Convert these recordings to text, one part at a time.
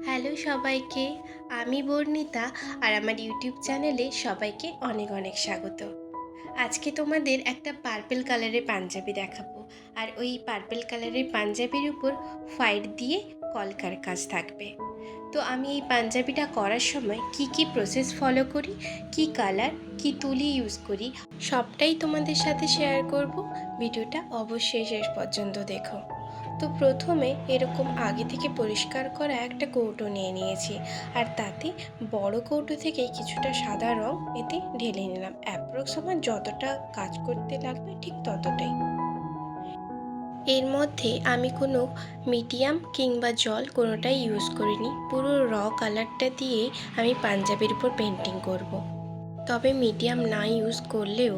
Hello সবাইকে, আমি বর্ণিতা আর আমার ইউটিউব চ্যানেলে সবাইকে অনেক অনেক স্বাগত। আজকে তোমাদের একটা পার্পল কালারের পাঞ্জাবি দেখাবো। আর ওই পার্পল কালারের পাঞ্জাবির উপর হোয়াইট দিয়ে কলকার কাজ থাকবে। তো আমি এই পাঞ্জাবিটা করার সময় কি প্রসেস ফলো করি, কি কালার, কি তুলি ইউজ করি, সবটাই তোমাদের সাথে শেয়ার করব। ভিডিওটা অবশ্যই শেষ পর্যন্ত দেখো। তো প্রথমে এরকম আগে থেকে পরিষ্কার করা একটা কৌটো নিয়ে নিয়েছি, আর তাতে বড় কৌটো থেকে কিছুটা সাদা রং এতে ঢেলে নিলাম। অ্যাপ্রক্স আমার যতটা কাজ করতে লাগবে ঠিক ততটাই। এর মধ্যে আমি কোনো মিডিয়াম কিংবা জল কোনোটাই ইউজ করিনি, পুরো র কালারটা দিয়ে আমি পাঞ্জাবির উপর পেন্টিং করব। তবে মিডিয়াম না ইউজ করলেও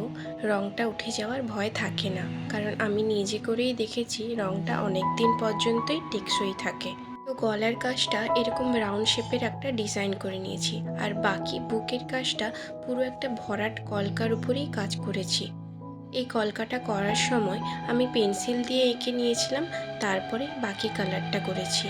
রঙটা উঠে যাওয়ার ভয় থাকে না, কারণ আমি নিজে করেই দেখেছি রঙটা অনেক দিন পর্যন্তই টেকসই থাকে। তো গলার কাজটা এরকম রাউন্ড শেপের একটা ডিজাইন করে নিয়েছি, আর বাকি বুকের কাজটা পুরো একটা ভরাট কলকার উপরেই কাজ করেছি। এই কলকাটা করার সময় আমি পেন্সিল দিয়ে এঁকে নিয়েছিলাম, তারপরে বাকি কালারটা করেছি।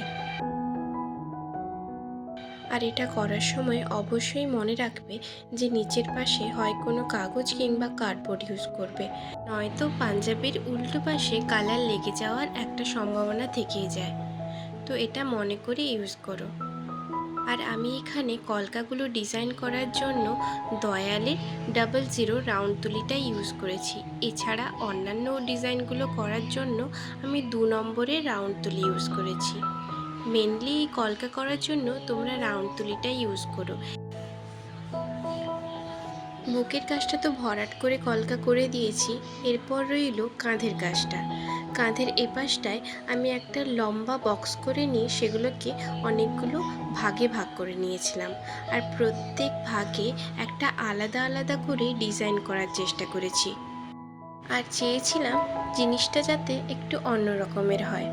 আর এটা করার সময় অবশ্যই মনে রাখবে যে নিচের পাশে হয় কোনো কাগজ কিংবা কার্ডবোর্ড ইউজ করবে, নয়তো পাঞ্জাবির উল্টো পাশে কালার লেগে যাওয়ার একটা সম্ভাবনা থেকেই যায়। তো এটা মনে করে ইউজ করো। আর আমি এখানে কলকাগুলো ডিজাইন করার জন্য দয়ালের 00 রাউন্ড তুলিটা ইউজ করেছি। এছাড়া অন্যান্য ডিজাইনগুলো করার জন্য আমি 2 নম্বরের রাউন্ড তুলি ইউজ করেছি। মেনলি এই কলকা করার জন্য তোমরা রাউন্ড তুলিটা ইউজ করো। বুকের কাজটা তো ভরাট করে কলকা করে দিয়েছি। এরপর রইল কাঁধের কাজটা। কাঁধের এপাশটায় আমি একটা লম্বা বক্স করে নিয়ে সেগুলোকে অনেকগুলো ভাগে ভাগ করে নিয়েছিলাম, আর প্রত্যেক ভাগে একটা আলাদা আলাদা করে ডিজাইন করার চেষ্টা করেছি। আর চেয়েছিলাম জিনিসটা যাতে একটু অন্য রকমের হয়।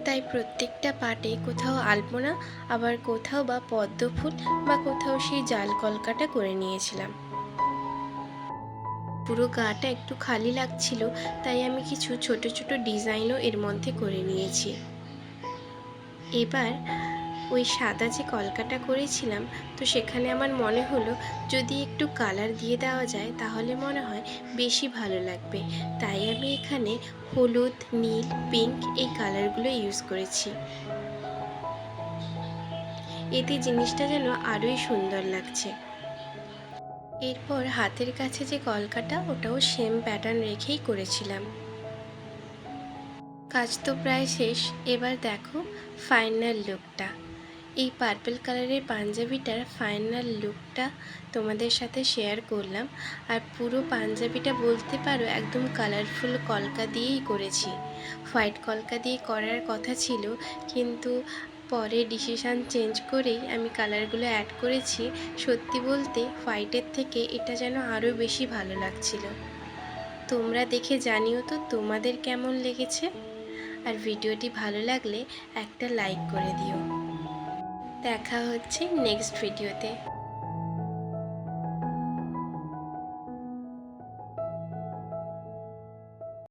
তাই প্রত্যেকটা পার্টে কোথাও আলপনা, আবার কোথাও বা পদ্ম ফুল, বা কোথাও সেই জাল কলকাটা করে নিয়েছিলাম। পুরো গাটা একটু খালি লাগছিল, তাই আমি কিছু ছোট ছোট ডিজাইনও এর মধ্যে করে নিয়েছি। এবার ওই সাদা যে কলকাটা করেছিলাম, তো সেখানে আমার মনে হলো যদি একটু কালার দিয়ে দেওয়া যায় তাহলে মনে হয় বেশি ভালো লাগবে। তাই আমি এখানে হলুদ, নীল, পিঙ্ক এই কালারগুলো ইউজ করেছি। এতে জিনিসটা যেন আরোই সুন্দর লাগছে। এরপর হাতের কাছে যে কলকাটা, ওটাও সেম প্যাটার্ন রেখেই করেছিলাম। কাজ তো প্রায় শেষ। এবার দেখো ফাইনাল লুকটা। এই পার্পল কালারের পাঞ্জাবিটার ফাইনাল লুকটা তোমাদের সাথে শেয়ার করলাম। আর পুরো পাঞ্জাবিটা বলতে পারো একদম কালারফুল কলকা দিয়েই করেছি। হোয়াইট কলকা দিয়ে করার কথা ছিল, কিন্তু পরে ডিসিশান চেঞ্জ করেই আমি কালারগুলো অ্যাড করেছি। সত্যি বলতে হোয়াইটের থেকে এটা যেন আরও বেশি ভালো লাগছিল। তোমরা দেখে জানিও তো তোমাদের কেমন লেগেছে। আর ভিডিওটি ভালো লাগলে একটা লাইক করে দিও। দেখা হচ্ছে নেক্সট ভিডিওতে।